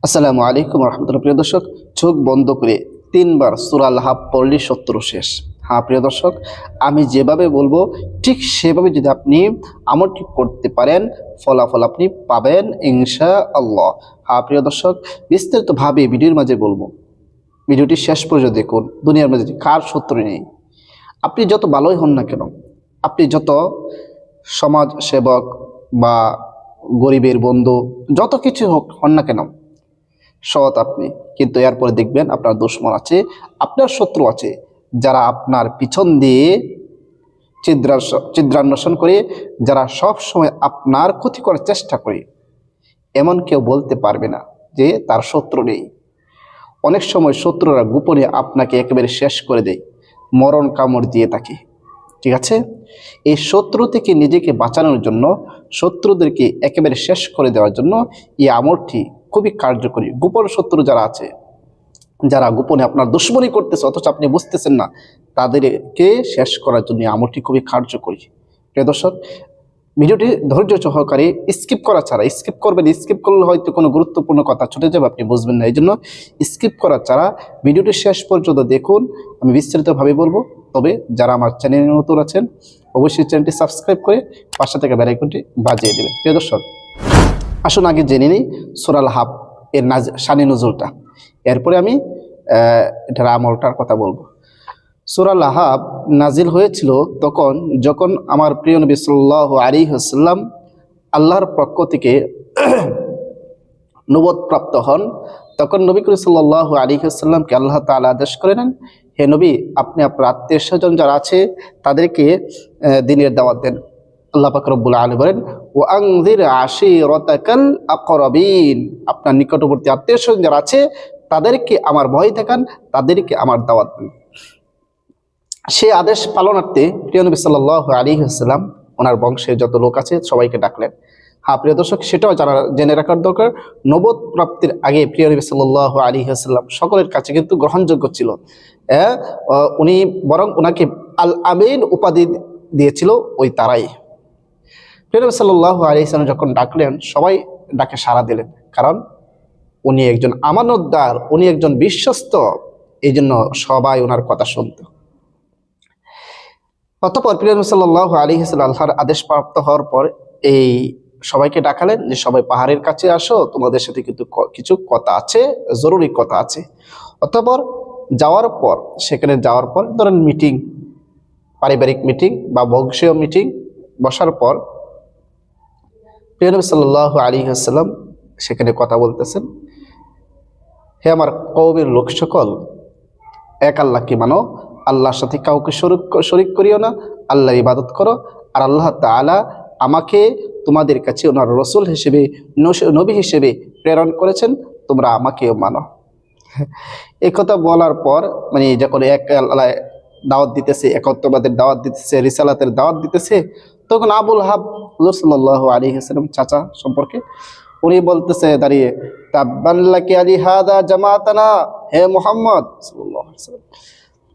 আসসালামু আলাইকুম রহমতুল্লাহ। প্রিয় দর্শক, চোখ বন্ধ করে 3বার সূরা লাহাব পড়লে শত্রু শেষ। হ্যাঁ প্রিয় দর্শক, আমি যেভাবে বলবো ঠিক সেভাবে যদি আপনি আমলটি করতে পারেন, ফলাফল আপনি পাবেন ইনশাআল্লাহ। হ্যাঁ প্রিয় দর্শক, বিস্তারিতভাবে ভিডিওর মাঝে বলবো, ভিডিওটি শেষ পর্যন্ত দেখুন। দুনিয়ার মাঝে কার শত্রু নেই। আপনি যত ভালোই হন না কেন, আপনি যত সমাজ সেবক বা গরিবের বন্ধু যত কিছু হন না কেন, সৎ আপনি, কিন্তু এরপরে দেখবেন আপনার দুশ্মন আছে, আপনার শত্রু আছে, যারা আপনার পিছন দিয়ে ছিদ্রান্বেষণ করে, যারা সব সময় আপনার ক্ষতি করার চেষ্টা করে। এমন কেউ বলতে পারবে না যে তার শত্রু নেই। অনেক সময় শত্রুরা গোপনে আপনাকে একেবারে শেষ করে দেয়, মরণ কামড় দিয়ে থাকে। ঠিক আছে, এই শত্রু থেকে নিজেকে বাঁচানোর জন্য, শত্রুদেরকে একেবারে শেষ করে দেওয়ার জন্য এই আমলটি খুবই কার্যকরী। গোপন শত্রু যারা আছে, যারা গোপনে আপনার দুশ্মনী করতেছে অথচ আপনি বুঝতেছেন না, তাদেরকে শেষ করার জন্য আমলটি খুবই কার্যকরী। প্রিয় দর্শক, ভিডিওটি ধৈর্য সহকারে স্কিপ করা ছাড়া, স্কিপ করবেন, স্কিপ করলে হয়তো কোনো গুরুত্বপূর্ণ কথা ছুটে যাবে, আপনি বুঝবেন না। এই জন্য স্কিপ করা ছাড়া ভিডিওটি শেষ পর্যন্ত দেখুন। আমি বিস্তারিতভাবে বলবো, তবে যারা আমার চ্যানেলে নতুন আছেন অবশ্যই চ্যানেলটি সাবস্ক্রাইব করে পাশে থেকে বেল আইকনটি বাজিয়ে দেবেন। প্রিয় দর্শক, আসুন আগে জেনে নিই সূরা লাহাব এর শানি নজুলটা, এরপরে আমি এটার আমলটার কথা বলবো। সূরা লাহাব নাজিল হয়েছিল তখন যখন আমার প্রিয় নবী সাল্লাল্লাহু আলাইহি ওয়াসাল্লাম আল্লাহর পক্ষ থেকে নবুয়ত প্রাপ্ত হন। তখন নবী করিম সাল্লাল্লাহু আলাইহি ওয়াসাল্লামকে আল্লাহ তাআলা আদেশ করে নেন, হে নবী, আপনি আপনার আত্মীয় স্বজন যারা আছে তাদেরকে দ্বীনের দাওয়াত দেন। আল্লাহ পাক রব্বুল আলামিন বলেন, ওয়া আনজির আশীরাতাকাল আকরাবিন, আপনার নিকটবর্তী আত্মীয় স্বজন যারা আছে তাদেরকে আমার ভয় দেখান, তাদেরকে আমার দাওয়াত দেন। সে আদেশ পালনার্থে প্রিয় নবী সাল্লাল্লাহু আলাইহি ওয়াসাল্লাম ওনার বংশের যত লোক আছে সবাইকে ডাকলেন। হ্যাঁ প্রিয় দর্শক, সেটাও জেনে রাখার দরকার, নবুয়ত প্রাপ্তির আগে প্রিয় নবী সাল্লাল্লাহু আলাইহি ওয়াসাল্লাম সকলের কাছে কিন্তু গ্রহণযোগ্য ছিল। উনি বরং ওনাকে আল আমিন উপাধি দিয়েছিল ওই তারাই। প্রিয় নবী সাল্লাল্লাহু আলাইহি ওয়াসাল্লাম যখন ডাকলেন, সবাই ডাকে সাড়া দিলেন, কারণ উনি একজন আমানতদার, উনি একজন বিশ্বস্ত, এই জন্য সবাই ওনার কথা শুনত। অতঃপর প্রিয় নবী সাল্লাল্লাহু আলাইহি ওয়াসাল্লাম আল্লাহর আদেশ প্রাপ্ত হওয়ার পর এই সবাইকে ডাকালেন যে সবাই পাহাড়ের কাছে আসো, তোমাদের সাথে কিন্তু কিছু কথা আছে, জরুরি কথা আছে। অতঃপর সেখানে যাওয়ার পর ধরেন মিটিং, পারিবারিক মিটিং বা বংশীয় মিটিং বসার পর প্রিয় নবী সাল্লাল্লাহু আলাইহি ওয়াসাল্লাম সেখানে কথা বলতেছেন, হে আমার কওমের লোক সকল, এক আল্লাহকে মানো, আল্লাহর সাথে কাউকে শরীক করিও না, আল্লাহর ইবাদত করো, আর আল্লাহ তাআলা আমাকে তোমাদের কাছে ওনার রসুল হিসেবে, নবী হিসেবে প্রেরণ করেছেন, তোমরা আমাকেও মানো। এই কথা বলার পর মানে যখন এক আল্লাহ দাওয়াত দিতেছে, একত্ববাদের দাওয়াত দিতেছে, রিসালাতের দাওয়াত দিতেছে, তখন আবুল হাব হুজুর সাল্লাল্লাহু আলাইহি ওয়াসাল্লাম চাচা সম্পর্কে উনি বলতেছে দাঁড়িয়ে, তাব্বান লাকি আলি হাদা জামাতানা, হে মুহাম্মদ সাল্লাল্লাহু আলাইহি ওয়াসাল্লাম,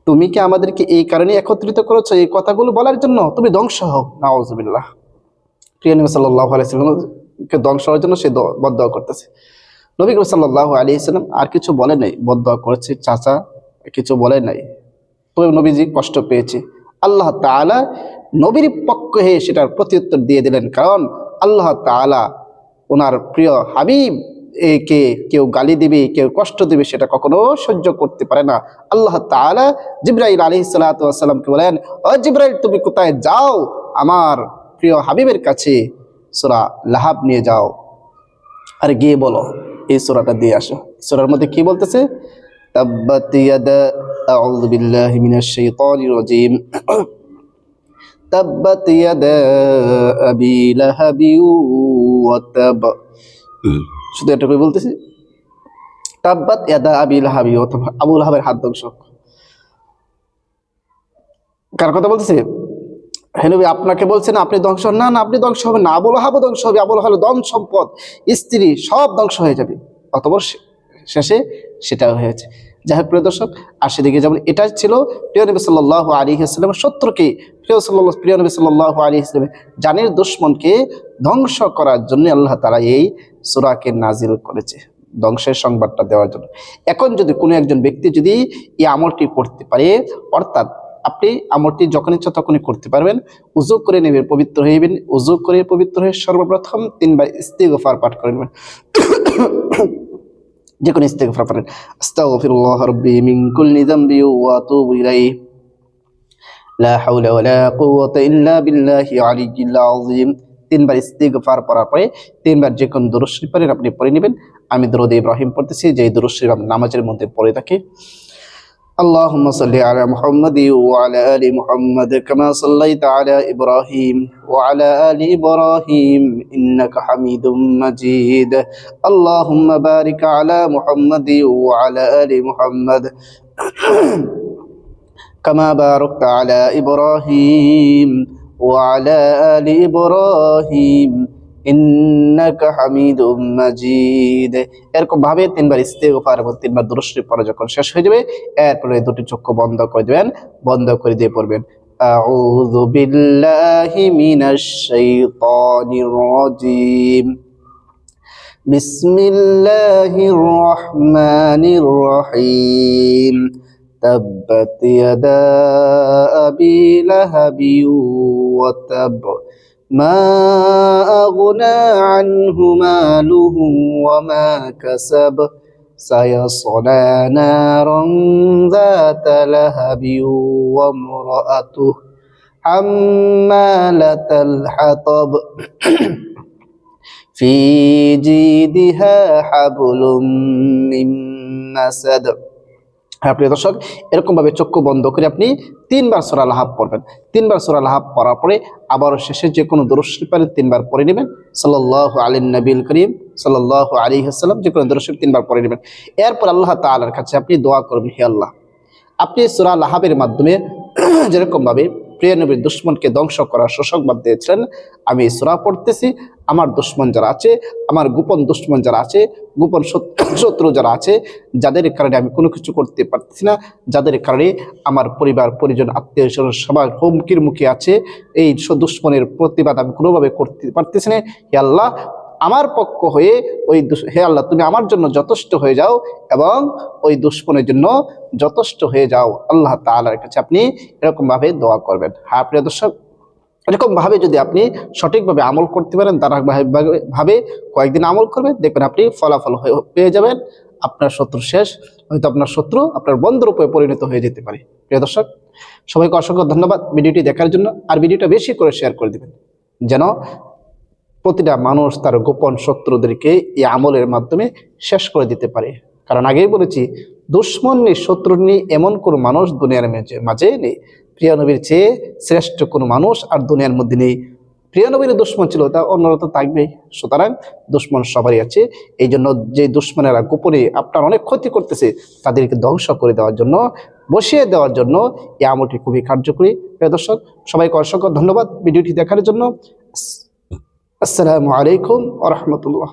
তুমি কি আমাদেরকে এই কারণে একত্রিত করেছো এই কথাগুলো বলার জন্য? তুমি ধ্বংস হও, নাউযুবিল্লাহ। প্রিয় নবী সাল্লাল্লাহু আলাইহি ওয়াসাল্লামকে ধ্বংস হওয়ার জন্য সে বদদোয়া করতেছে। নবী করিম সাল্লাল্লাহু আলাইহি ওয়াসাল্লাম আর কিছু বলে নাই, বদদোয়া করেছে, চাচা কিছু বলে নাই, তবে নবীজি কষ্ট পেয়েছে। আল্লাহ তাআলা নবীর পক্ষ হয়ে সেটার প্রত্যুত্তর দিয়ে দিলেন, কারণ আল্লাহ তাআলা ওনার প্রিয় হাবিব একে কেউ গালি দিবে, কেউ কষ্ট দিবে, সেটা কখনো সহ্য করতে পারে না। আল্লাহ তাআলা জিবরাইল আলাইহিস সালাতু ওয়াস সালামকে বলেন, ও জিবরাইল, তুমি কোথায় যাও? আমার প্রিয় হাবিবের কাছে সূরা লাহাব নিয়ে যাও, আর গিয়ে বলো এই সূরাটা দিয়ে আসো। সূরার মধ্যে কি বলতেছে? তাব্বাত ইয়াদা, আউযু বিল্লাহি মিনাশ শাইতানির রাজীম, তাব্বাত ইয়াদা আবি লাহাবি ওয়া তাব। শুধু এটুকুই বলতেছি, তাব্বাত ইয়াদা আবি লাহাবি ওয়া তাব, আবু লাহাবের হাত ধ্বংস। কার কথা বলতেছে? হে নবী, আপনাকে বলছেন আপনি ধ্বংস, না না, আপনি ধ্বংস হবেন না, আবু লাহাবও ধ্বংস হবে। আবু লাহাবের ধন সম্পদ, স্ত্রী সব ধ্বংস হয়ে যাবে। অতঃপর শেষে সেটাও হয়েছে। যাই হোক প্রিয় দর্শক, আর সেদিকে যেমন এটা ছিল প্রিয় নবী সাল্লাল্লাহু আলাইহি ওয়াসাল্লামের শত্রুকে, প্রিয় নবী সাল্লাল্লাহু আলাইহি ওয়াসাল্লামের জানের দুশমনকে ধ্বংস করার জন্য আল্লাহ তাআলা এই সূরাকে নাজিল করেছে। ধ্বংসের সংবাদটা দেওয়ার জন্য। এখন যদি কোনো একজন ব্যক্তি যদি এই আমলটি করতে পারে, অর্থাৎ আপনি আমলটি যখন ইচ্ছা তখনই করতে পারবেন, উযু করে নেবেন, পবিত্র হইবেন, উযু করে পবিত্র হয়ে সর্বপ্রথম 3 বার ইস্তিগফার পাঠ করে নেবেন। যে কোনো ইস্তিগফার পড়েন, আস্তাগফিরুল্লাহ রাব্বি মিন কুল্লি যামবি ওয়া আতুবু ইলাইহি লা হাওলা ওয়ালা কুওয়াতা ইল্লা বিল্লাহি আলিয়্যিল আযীম। 3 বার ইস্তিগফার পড়ার পরে 3 বার যে কোন দরুদ শরীফ পড়েন আপনি পড়ে নেবেন। আমি দরুদ ইব্রাহিম পড়তেছি, যে দরুদ শরীফ আমরা নামাজের মধ্যে পড়ে থাকি। اللهم صل على محمد وعلى آل محمد كما صليت على إبراهيم وعلى آل إبراهيم إنك حميد مجيد اللهم بارك على محمد وعلى آل محمد كما باركت على إبراهيم وعلى آل إبراهيم ইন্নাকা হামিদুম মাজিদ। এরকম ভাবে 3 বার ইস্তিগফার এবং 3 বার দরুদ শরীফ পড়া যখন শেষ হয়ে যাবে, এরপরে দুটি চক্ষু বন্ধ করে দিবেন, বন্ধ করে দিয়ে পড়বেন আউযু বিল্লাহি মিনাশ শাইতানির রাজীম বিসমিল্লাহির রহমানির রহিম তাব্বাত ইয়াদা আবি লাহাবি ওয়া তাব ما أغنى عنه ماله وما كسب سيصلى نارا ذات لهب وامرأته حمالة الحطب في جيدها حبل من مسد। হ্যাঁ প্রিয় দর্শক, এরকম ভাবে চক্ষু বন্ধ করে আপনি 3 বার সূরা আল-লাহাব পড়বেন। 3 বার সূরা আল-লাহাব পড়ার পরে আবার শেষে যে কোনো দরুদ শরীফ পড়ে 3 বার পড়ে নেবেন। সাল্লাল্লাহু আলাইহি নবিল করিম সাল্লাল্লাহু আলাইহি ওয়াসাল্লাম, যে কোনো দরুদ শরীফ 3 বার পড়ে নেবেন। এরপর আল্লাহ তাআলার কাছে আপনি দোয়া করবেন, হে আল্লাহ, আপনি সূরা আল-লাহাবের মাধ্যমে যেরকম ভাবে প্রিয় নবীর দুশমনকে ধ্বংস করার সুসংবাদ দিয়েছিলেন, আমি এই সূরা পড়তেছি, আমার দুশমন যারা আছে, আমার গোপন দুশমন যারা আছে, গোপন শত্রু যারা আছে, যাদের কারণে আমি কোনো কিছু করতে পারতেছি না, যাদের কারণে আমার পরিবার পরিজন আত্মীয় স্বজন সবার হুমকির মুখে আছে, এই দুশমনের প্রতিবাদ আমি কোনোভাবে করতে পারতেছি না, হে আল্লাহ আমার পক্ষ হয়ে হে আল্লাহ তুমি আমার জন্য যথেষ্ট হয়ে যাও এবং ওই দুশমনের জন্য যথেষ্ট হয়ে যাও। আল্লাহ তাআলার কাছে আপনি এরকম ভাবে দোয়া করবেন। হ্যাঁ প্রিয় দর্শক, এরকম ভাবে যদি আপনি সঠিকভাবে আমল করতে পারেন, ধারাবাহিকভাবে কয়েকদিন আমল করবেন, দেখবেন আপনি ফলাফল পেয়ে যাবেন। আপনার শত্রু শেষ, হয়তো আপনার শত্রু আপনার বন্ধুরূপে পরিণত হয়ে যেতে পারে। প্রিয় দর্শক, সবাইকে অসংখ্য ধন্যবাদ ভিডিওটি দেখার জন্য। আর ভিডিওটা বেশি করে শেয়ার করে দিবেন, যেন প্রতিটা মানুষ তার গোপন শত্রুদেরকে এই আমলের মাধ্যমে শেষ করে দিতে পারে। কারণ আগেই বলেছি, দুশ্মন নেই, শত্রু নেই, এমন কোনো মানুষ দুনিয়ার মাঝে নেই। প্রিয় নবীর চেয়ে শ্রেষ্ঠ কোনো মানুষ আর দুনিয়ার মধ্যে নেই। প্রিয় নবীর দুশ্মন ছিল, তা অন্যরা তো থাকবেই। সুতরাং দুশ্মন সবারই আছে। এই জন্য যে দুশ্মনেরা গোপনে আপনার অনেক ক্ষতি করতেছে, তাদেরকে ধ্বংস করে দেওয়ার জন্য, বসিয়ে দেওয়ার জন্য এই আমলটি খুবই কার্যকরী। প্রিয় দর্শক, সবাইকে অসংখ্য ধন্যবাদ ভিডিওটি দেখার জন্য। আসসালামু আলাইকুম ওয়া রাহমাতুল্লাহ।